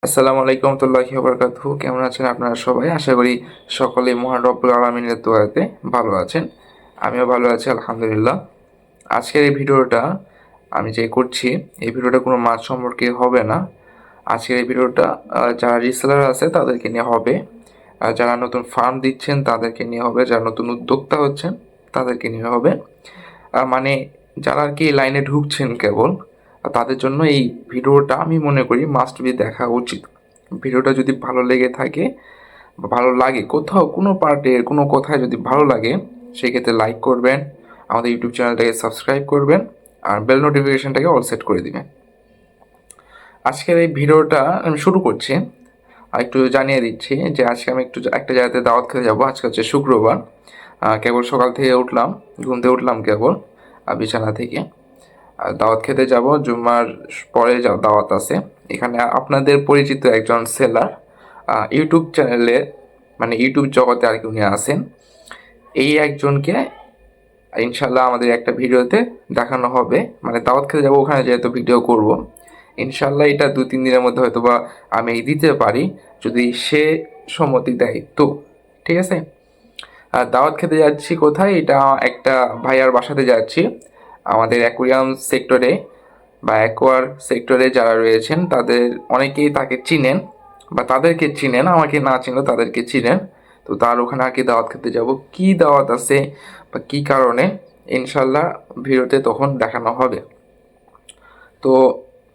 আসসালামু আলাইকুম রহমতুল্লাহি ওয়া বারাকাতুহু। কেমন আছেন আপনারা সবাই? আশা করি সকলেই মহান রব্বুল আলামিনের দোয়াতে ভালো আছেন। আমিও ভালো আছি আলহামদুলিল্লাহ। আজকের এই ভিডিওটা আমি যে করছি, এই ভিডিওটা কোনো মাছ সম্পর্কে হবে না। আজকের এই ভিডিওটা যারা রিসেলার আছে তাদেরকে নিয়ে হবে, আর যারা নতুন ফার্ম দিচ্ছেন তাদেরকে নিয়ে হবে, যারা নতুন উদ্যোক্তা হচ্ছেন তাদেরকে নিয়ে হবে। মানে যারা আর কি লাইনে ঢুকছেন কেবল, তাদের জন্য এই ভিডিওটা আমি মনে করি মাস্ট বি দেখা উচিত। ভিডিওটা যদি ভালো লেগে থাকে বা ভালো লাগে কোথাও কোনো পার্টে কোনো কথায় যদি ভালো লাগে, সেক্ষেত্রে লাইক করবেন, আমাদের ইউটিউব চ্যানেলটাকে সাবস্ক্রাইব করবেন, আর বেল নোটিফিকেশনটাকে অল সেট করে দিবেন। আজকের এই ভিডিওটা আমি শুরু করছি, আর একটু জানিয়ে দিচ্ছি যে আজকে আমি একটা জায়গাতে দাওয়াত খেতে যাবো। আজকে হচ্ছে শুক্রবার, কেবল সকাল থেকে উঠলাম, ঘুম থেকে উঠলাম কেবল বিছানা থেকে। দাওয়াত খেতে যাব, জুম্মার পরে দাওয়াত আছে। এখানে আপনাদের পরিচিত একজন সেলার ইউটিউব চ্যানেলে, মানে ইউটিউব জগতে আর কি উনি আছেন। এই একজনকে ইনশাল্লাহ আমাদের একটা ভিডিওতে দেখানো হবে, মানে দাওয়াত খেতে যাবো ওখানে যেহেতু ভিডিও করব। ইনশাল্লাহ এটা 2-3 দিনের মধ্যে হয়তো বা আমি দিতে পারি, যদি সে সম্মতি দেয় তো। ঠিক আছে। আর দাওয়াত খেতে যাচ্ছি কোথায়, এটা একটা ভাইয়ার বাসাতে যাচ্ছি। আমাদের অ্যাকুয়ারিয়াম সেক্টরে বা অ্যাকোয়ার সেক্টরে যারা রয়েছেন তাদের অনেকেই তাকে চিনেন বা তাদেরকে চিনেন, আমাকে না চিনলেও তাদেরকে চিনেন। তো তার ওখানে আর কি দাওয়াত খেতে যাব, কি দাওয়াত আছে বা কী কারণে ইনশাল্লাহ ভিডিওতে তখন দেখানো হবে। তো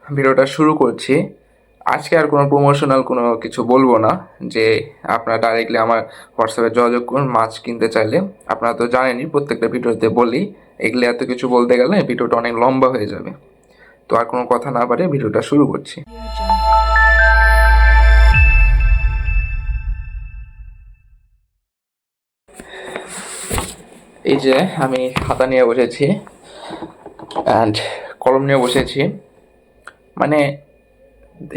ভিডিওটা শুরু করছি। আজকে আর কোনো প্রমোশনাল কোনো কিছু বলবো না, যে আপনারা ডাইরেক্টলি আমার হোয়াটসঅ্যাপে যোগাযোগ করুন মাছ কিনতে চাইলে। আপনারা তো জানেনই, প্রত্যেকটা ভিডিওতে বলি, এগুলো এত কিছু বলতে গেলে ভিডিওটা অনেক লম্বা হয়ে যাবে। তো আর কোনো কথা না বাড়িয়ে ভিডিওটা শুরু করছি। এই যে আমি খাতা নিয়ে বসেছি অ্যান্ড কলম নিয়ে বসেছি, মানে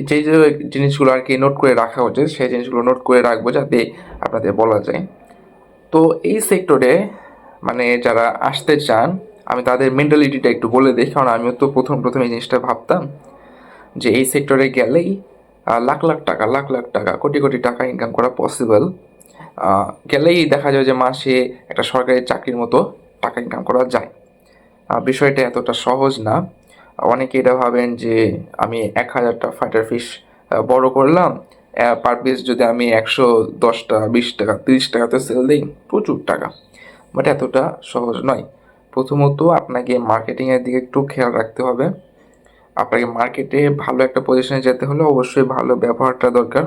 যে যে জিনিসগুলো আর কি নোট করে রাখা উচিত সেই জিনিসগুলো নোট করে রাখবো যাতে আপনাদের বলা যায়। তো এই সেক্টরে মানে যারা আসতে চান, আমি তাদের মেন্টালিটিটা একটু বলে দিই, কারণ আমিও তো প্রথম এই জিনিসটা ভাবতাম যে এই সেক্টরে গেলেই লাখ লাখ টাকা, লাখ লাখ টাকা, কোটি কোটি টাকা ইনকাম করা পসিবল। গেলেই দেখা যায় যে মাসে একটা সরকারি চাকরির মতো টাকা ইনকাম করা যায়। বিষয়টা এতটা সহজ না। অনেকে এটা ভাবেন যে আমি 1000টা ফাইটার ফিশ বড় করলাম, পার পিস যদি আমি 110টা 20 টাকা 30 টাকাতে সেল দিই, প্রচুর টাকা। বাট এতটা সহজ নয়। প্রথমত আপনাকে মার্কেটিংয়ের দিকে একটু খেয়াল রাখতে হবে। আপনাকে মার্কেটে ভালো একটা পজিশনে যেতে হলে অবশ্যই ভালো ব্যবহারটা দরকার।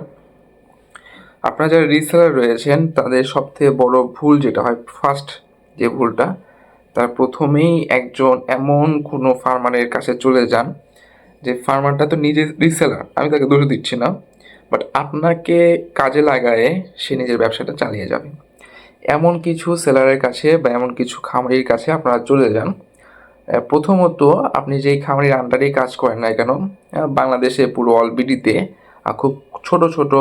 আপনারা যারা রিসেলার রয়েছেন তাদের সবথেকে বড় ভুল যেটা হয়, ফার্স্ট যে ভুলটা, তার প্রথমেই একজন এমন কোনো ফার্মারের কাছে চলে যান যে ফার্মারটা তো নিজে রিসেলার, আমি তাকে দোষ দিচ্ছি না, বাট আপনাকে কাজে লাগায়ে সে নিজের ব্যবসাটা চালিয়ে যাবে। এমন কিছু সেলারের কাছে বা এমন কিছু খামারির কাছে আপনারা চলে যান। প্রথমত আপনি যেই খামারির আন্ডারেই কাজ করেন না কেন, বাংলাদেশে পুরো অল বিডিতে খুব ছোট ছোট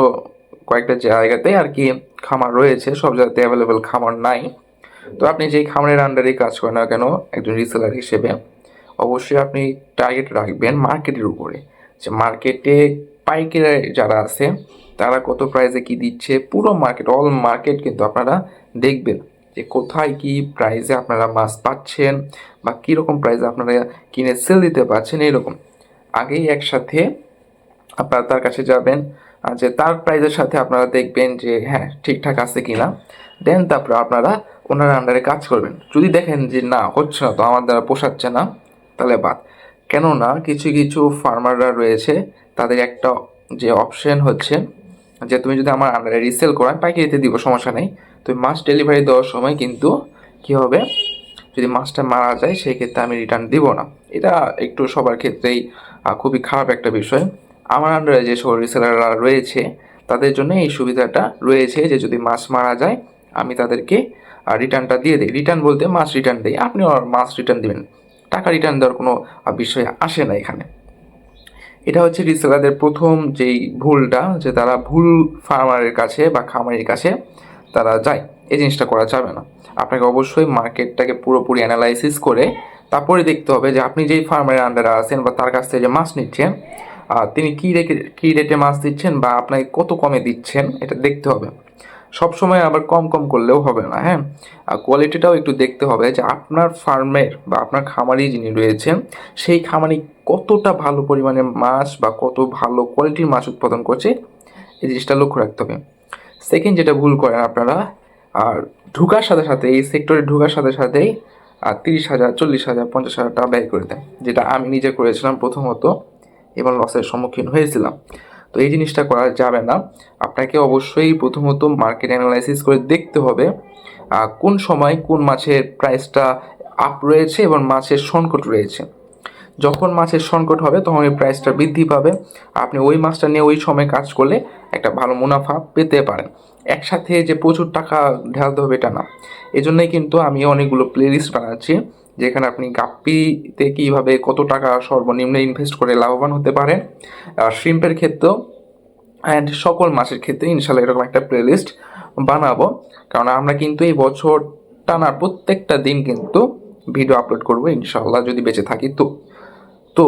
কয়েকটা জায়গাতে আর কি খামার রয়েছে, সব জায়গাতে অ্যাভেলেবেল খামার নাই। তো আপনি যেই খামারের আন্ডারেই কাজ করেন না কেন, একজন রিসেলার হিসেবে অবশ্যই আপনি টার্গেট রাখবেন মার্কেটের উপরে, যে মার্কেটে পাইকারি যারা আছে তারা কত প্রাইসে কি দিচ্ছে, পুরো মার্কেট, অল মার্কেট কিন্তু আপনারা দেখবেন যে কোথায় কি প্রাইসে আপনারা মাছ পাচ্ছেন বা কীরকম প্রাইসে আপনারা কিনে সেল দিতে পারছেন। এরকম আগেই একসাথে আপনারা তার কাছে যাবেন, যে তার প্রাইসের সাথে আপনারা দেখবেন যে হ্যাঁ ঠিকঠাক আছে কি না, দেন তারপরে আপনারা ওনার আন্ডারে কাজ করবেন। যদি দেখেন যে না হচ্ছে না, তো আমার দ্বারা পোষাচ্ছে না, তাহলে বাদ। কেননা কিছু কিছু ফার্মাররা রয়েছে, তাদের একটা যে অপশন হচ্ছে যে তুমি যদি আমার আন্ডারে রিসেল করান, পাইকারিতে দিব সমস্যা নেই, তুমি মাছ ডেলিভারি দেওয়ার সময় কিন্তু কী হবে, যদি মাছটা মারা যায় সেই ক্ষেত্রে আমি রিটার্ন দিব না। এটা একটু সবার ক্ষেত্রেই খুবই খারাপ একটা বিষয়। আমার আন্ডারে যে সব রিসেলাররা রয়েছে তাদের জন্য এই সুবিধাটা রয়েছে যে যদি মাছ মারা যায় আমি তাদেরকে রিটার্নটা দিয়ে দিই। রিটার্ন বলতে মাছ রিটার্ন দিই, আপনিও মাছ রিটার্ন দেবেন, টাকা রিটার্ন দেওয়ার কোনো বিষয় আসে না এখানে। এটা হচ্ছে রিসেলারদের প্রথম যেই ভুলটা, যে তারা ভুল ফার্মারের কাছে বা খামারের কাছে তারা যায়। এই জিনিসটা করা যাবে না। আপনাকে অবশ্যই মার্কেটটাকে পুরোপুরি অ্যানালাইসিস করে তারপরে দেখতে হবে যে আপনি যেই ফার্মারের আন্ডারে আছেন বা তার কাছ থেকে যে মাছ নিচ্ছেন, তিনি কী রেটে মাছ দিচ্ছেন বা আপনাকে কত কমে দিচ্ছেন এটা দেখতে হবে। সব সময় আবার কম কম করলেও হবে না, হ্যাঁ। আর কোয়ালিটিটাও একটু দেখতে হবে যে আপনার ফার্মের বা আপনার খামারি যিনি রয়েছেন সেই খামারি কতটা ভালো পরিমাণে মাছ বা কত ভালো কোয়ালিটির মাছ উৎপাদন করছে, এই জিনিসটা লক্ষ্য রাখতে হবে। সেকেন্ড যেটা ভুল করেন আপনারা, আর ঢুকার সাথে সাথে এই সেক্টরে ঢুকার সাথে সাথেই 30,000 40,000 50,000 টাকা ব্যয় করে দেন, যেটা আমি নিজে করেছিলাম প্রথমত এবং লসের সম্মুখীন হয়েছিলাম। তো এই জিনিসটা করা যাবে না। আপনাকে অবশ্যই প্রথমত মার্কেট অ্যানালাইসিস করে দেখতে হবে কোন সময় কোন মাছের প্রাইসটা আপ রয়েছে এবং মাছের সংকট রয়েছে। যখন মাছের সংকট হবে তখন এই প্রাইসটা বৃদ্ধি পাবে, আপনি ওই মাছটা নিয়ে ওই সময় কাজ করলে একটা ভালো মুনাফা পেতে পারেন। একসাথে যে প্রচুর টাকা ঢালতে হবে এটা না। এই জন্যই কিন্তু আমি অনেকগুলো প্লেলিস্ট বানাচ্ছি যেখানে আপনি গাপ্পিতে কীভাবে কত টাকা সর্বনিম্ন ইনভেস্ট করে লাভবান হতে পারেন, শ্রিম্পের ক্ষেত্রেও অ্যান্ড সকল মাছের ক্ষেত্রে ইনশাল্লাহ এরকম একটা প্লেলিস্ট বানাবো। কারণ আমরা কিন্তু এই বছর টানা প্রত্যেকটা দিন কিন্তু ভিডিও আপলোড করবো ইনশাল্লাহ, যদি বেঁচে থাকি। তো তো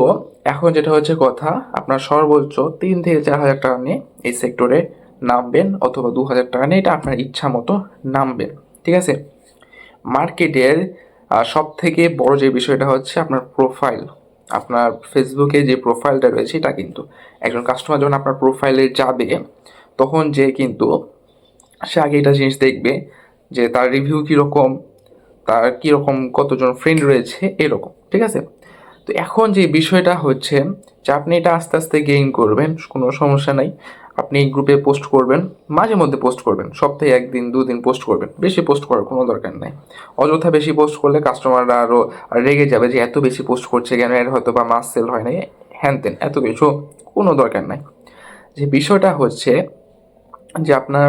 এখন যেটা হচ্ছে কথা, আপনার সর্বোচ্চ 3,000 থেকে 4,000 টাকা নিয়ে এই সেক্টরে নামবেন অথবা 2,000 টাকা নিয়ে, এটা আপনার ইচ্ছা মতো নামবেন, ঠিক আছে। মার্কেটের সব থেকে বড় যে বিষয়টা হচ্ছে আপনার প্রোফাইল। আপনার ফেসবুকে যে প্রোফাইলটা রয়েছে এটা কিন্তু একজন কাস্টমার যখন আপনার প্রোফাইলে যাবে তখন যে কিন্তু সে আগে এটা জিনিস দেখবে যে তার রিভিউ কীরকম, তার কীরকম কতজন ফ্রেন্ড রয়েছে এরকম, ঠিক আছে। তো এখন যে বিষয়টা হচ্ছে যে আপনি এটা আস্তে আস্তে গেইন করবেন, কোনো সমস্যা নাই। আপনি গ্রুপে পোস্ট করবেন, মাঝে মধ্যে পোস্ট করবেন, সপ্তাহে 1 দিন 2 দিন পোস্ট করবেন, বেশি পোস্ট করার কোনো দরকার নেই। অযথা বেশি পোস্ট করলে কাস্টমাররা আরও রেগে যাবে যে এত বেশি পোস্ট করছে কেন, এর হয়তো বা মাস সেল হয় না, হ্যান তেন এত কিছু কোনো দরকার নাই। যে বিষয়টা হচ্ছে যে আপনার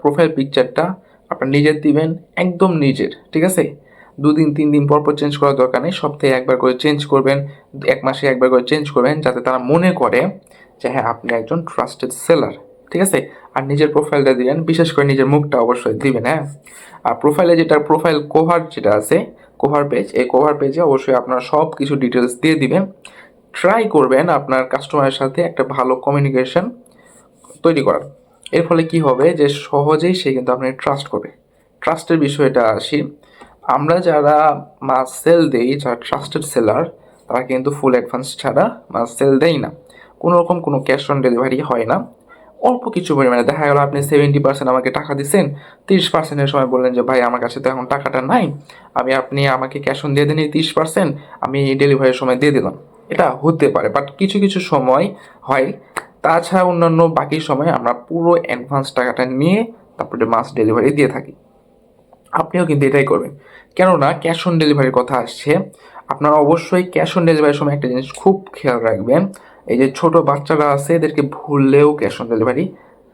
প্রোফাইল পিকচারটা আপনার নিজের দিবেন, একদম নিজের, ঠিক আছে। 2 দিন 3 দিন পর পর চেঞ্জ করার দরকার নেই, সপ্তাহে একবার করে চেঞ্জ করবেন, 1 মাসে একবার করে চেঞ্জ করবেন, যাতে তারা মনে করে যে হ্যাঁ আপনি একজন ট্রাস্টেড সেলার, ঠিক আছে। আর নিজের প্রোফাইলটা দিবেন, বিশেষ করে নিজের মুখটা অবশ্যই দিবেন, হ্যাঁ। আর প্রোফাইলে যেটা প্রোফাইল কভার যেটা আছে, কভার পেজ, এই কভার পেজে অবশ্যই আপনার সব কিছু ডিটেলস দিয়ে দিবেন। ট্রাই করবেন আপনার কাস্টমারের সাথে একটা ভালো কমিউনিকেশন তৈরি করার। এর ফলে কি হবে যে সহজেই সে কিন্তু আপনাকে ট্রাস্ট করবে। ট্রাস্টের বিষয়টা আসি, আমরা যারা মাছ সেল দেই, যারা ট্রাস্টেড সেলার, তারা কিন্তু ফুল অ্যাডভান্স ছাড়া মাছ সেল দেয় না। কোনো রকম কোনো ক্যাশ অন ডেলিভারি হয় না। অল্প কিছু পরিমাণে দেখা গেল আপনি 70% আমাকে টাকা দিচ্ছেন, 30%-এর সময় বললেন যে ভাই আমার কাছে তো এখন টাকাটা নাই, আপনি আমাকে ক্যাশ অন দিয়ে দেন এই 30%, আমি ডেলিভারির সময় দিয়ে দিলাম। এটা হতে পারে, বাট কিছু কিছু সময় হয়। তাছাড়া অন্যান্য বাকি সময় আমরা পুরো অ্যাডভান্স টাকাটা নিয়ে তারপরে মাছ ডেলিভারি দিয়ে থাকি। আপনিও কিন্তু এটাই করবেন, কেননা ক্যাশ অন ডেলিভারির কথা আসছে। আপনারা অবশ্যই ক্যাশ অন ডেলিভারির সময় একটা জিনিস খুব খেয়াল রাখবেন, এই যে ছোট বাচ্চারা আছে এদেরকে ভুললেও ক্যাশ অন ডেলিভারি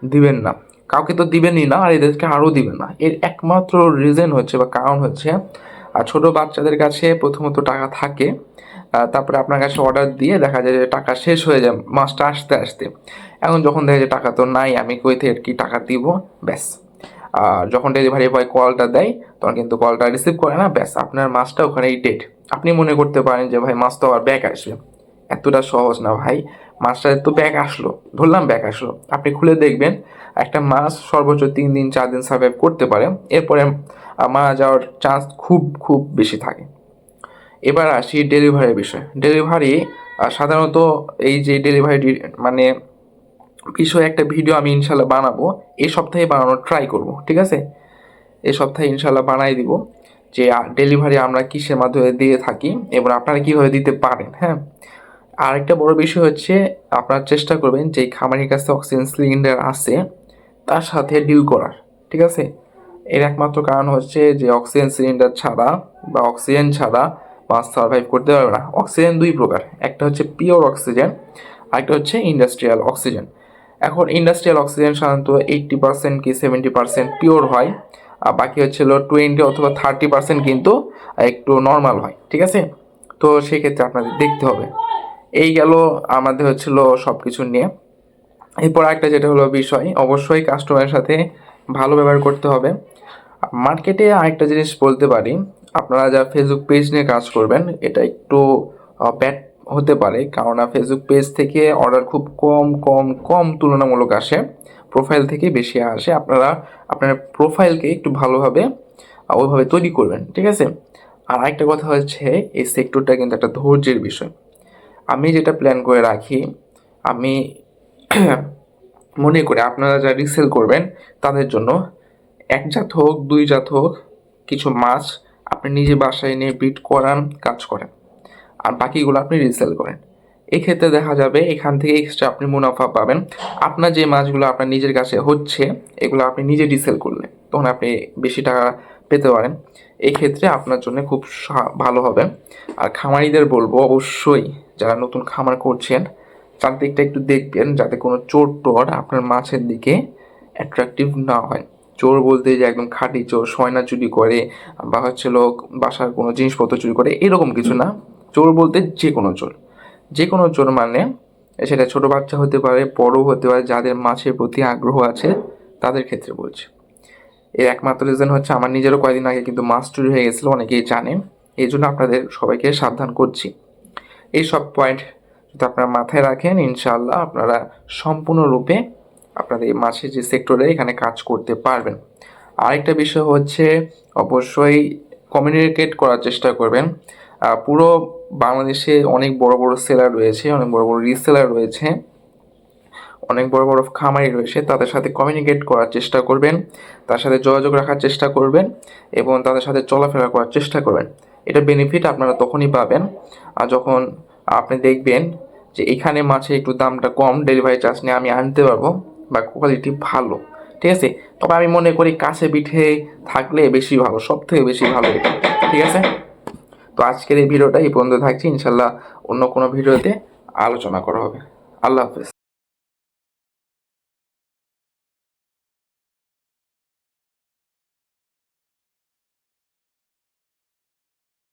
দিবেন না। কাউকে তো দিবেনই না, আর এদেরকে আরও দিবেন না। এর একমাত্র রিজন হচ্ছে বা কারণ হচ্ছে, আর ছোট বাচ্চাদের কাছে প্রথমত টাকা থাকে, তারপরে আপনার কাছে অর্ডার দিয়ে দেখা যায় যে টাকা শেষ হয়ে যায় মাসটা আসতে আসতে। এখন যখন দেখা যায় টাকা তো নাই, আমি কই থেকে কি টাকা দিব, ব্যাস। আর যখন ডেলিভারি বয় কলটা দেয় তখন কিন্তু কলটা রিসিভ করে না, ব্যাস আপনার মাছটা ওখানেই ডেট। আপনি মনে করতে পারেন যে ভাই মাছ তো আবার ব্যাক আসবে, এতটা সহজ না ভাই। মাছটা তো ব্যাক আসলো, ধরলাম ব্যাক আসলো, আপনি খুলে দেখবেন একটা মাছ সর্বোচ্চ 3 দিন 4 দিন সার্ভাইভ করতে পারে, এরপরে মারা যাওয়ার চান্স খুব খুব বেশি থাকে। এবার আসি ডেলিভারির বিষয়। ডেলিভারি সাধারণত এই যে ডেলিভারি মানে বিষয়ে একটা ভিডিও আমি ইনশাল্লাহ বানাবো, এই সপ্তাহে বানানোর ট্রাই করব, ঠিক আছে। এই সপ্তাহে ইনশাল্লাহ বানাই দিব যে ডেলিভারি আমরা কিসের মাধ্যমে দিয়ে থাকি এবং আপনারা কীভাবে দিতে পারেন, হ্যাঁ। আরেকটা বড় বিষয় হচ্ছে আপনারা চেষ্টা করবেন যে খামারের কাছে অক্সিজেন সিলিন্ডার আছে তার সাথে ডিল করার, ঠিক আছে। এর একমাত্র কারণ হচ্ছে যে অক্সিজেন সিলিন্ডার ছাড়া বা অক্সিজেন ছাড়া মাছ সার্ভাইভ করতে পারবে না। অক্সিজেন 2 প্রকার, একটা হচ্ছে পিওর অক্সিজেন, আরেকটা হচ্ছে ইন্ডাস্ট্রিয়াল অক্সিজেন। এখন ইন্ডাস্ট্রিয়াল অক্সিজেন সাধারণত 80% কি 70% পিওর হয়, আর বাকি হচ্ছে 20 অথবা 30% কিন্তু একটু নর্মাল হয়, ঠিক আছে। তো সেক্ষেত্রে আপনাদের দেখতে হবে। এই গেল আমাদের হচ্ছিল সব কিছু নিয়ে। এরপর একটা যেটা হলো বিষয়, অবশ্যই কাস্টমারের সাথে ভালো ব্যবহার করতে হবে। মার্কেটে আরেকটা জিনিস বলতে পারি, আপনারা যা ফেসবুক পেজ নিয়ে কাজ করবেন এটা একটু ব্যাড হতে পারে, কারণ ফেসবুক পেজ থেকে অর্ডার খুব কম কম কম তুলনামূলক আসে, প্রোফাইল থেকে বেশি আসে। আপনারা আপনার প্রোফাইলকে একটু ভালোভাবে ওইভাবে তৈরি করবেন, ঠিক আছে। আর আরেকটা কথা হচ্ছে, এই সেক্টরটা কিন্তু একটা ধৈর্যের বিষয়। আমি যেটা প্ল্যান করে রাখি, আমি মনে করি আপনারা যারা রিসেল করবেন তাদের জন্য এক জাত হোক, দুই জাত হোক, কিছু মাছ আপনি নিজে বাসায় নিয়ে ব্রিড করান, কাজ করেন, আর বাকিগুলো আপনি রিসেল করেন। এক্ষেত্রে দেখা যাবে এখান থেকে এক্সট্রা আপনি মুনাফা পাবেন। আপনার যে মাছগুলো আপনার নিজের কাছে হচ্ছে, এগুলো আপনি নিজে রিসেল করলেন, তখন আপনি বেশি টাকা পেতে পারেন। এই ক্ষেত্রে আপনার জন্য খুব ভালো হবে। আর খামারিদের বলবো, অবশ্যই যারা নতুন খামার করছেন চারদিকটা একটু দেখবেন, যাতে কোনো চোর টোর আপনার মাছের দিকে অ্যাট্রাকটিভ না হয়। চোর বলতে যে একদম খাঁটি চোর, সয়না চুরি করে বা হচ্ছে লোক বাসার কোনো জিনিসপত্র চুরি করে, এরকম কিছু না। চোর বলতে যে কোনো চোর, যে কোনো চোর, মানে সেটা ছোট বাচ্চা হতে পারে, বড় হতে পারে, যাদের মাছের প্রতি আগ্রহ আছে তাদের ক্ষেত্রে বলছি। এর একমাত্র রিজন হচ্ছে আমার নিজেরও কয়েকদিন আগে কিন্তু মাছ চুরি হয়ে গেছিলো, অনেকেই জানে। এই জন্য আপনাদের সবাইকে সাবধান করছি। এই সব পয়েন্ট যদি আপনারা মাথায় রাখেন, ইনশাআল্লাহ আপনারা সম্পূর্ণরূপে আপনাদের এই মাছের যে সেক্টরে এখানে কাজ করতে পারবেন। আরেকটা বিষয় হচ্ছে, অবশ্যই কমিউনিকেট করার চেষ্টা করবেন। পুরো বাংলাদেশে অনেক বড় বড় সেলার রয়েছে, অনেক বড় বড় রিসেলার রয়েছে, অনেক বড় বড় খামারি রয়েছে, তাদের সাথে কমিউনিকেট করার চেষ্টা করবেন, তার সাথে যোগাযোগ রাখার চেষ্টা করবেন এবং তাদের সাথে চলাফেরা করার চেষ্টা করবেন। এটা বেনিফিট আপনারা তখনই পাবেন আর যখন আপনি দেখবেন যে এখানে মাছে একটু দামটা কম, ডেলিভারি চার্জ নিয়ে আমি আনতে পারবো বা কোয়ালিটি ভালো, ঠিক আছে। তবে আমি মনে করি কাছে পিঠে থাকলে বেশি ভালো, সব থেকে বেশি ভালো এটা, ঠিক আছে। তো আজকের এই ভিডিওটা এই পর্যন্ত থাকছে, ইনশাল্লাহ অন্য কোনো ভিডিওতে আলোচনা করা হবে। আল্লাহ হাফেজ।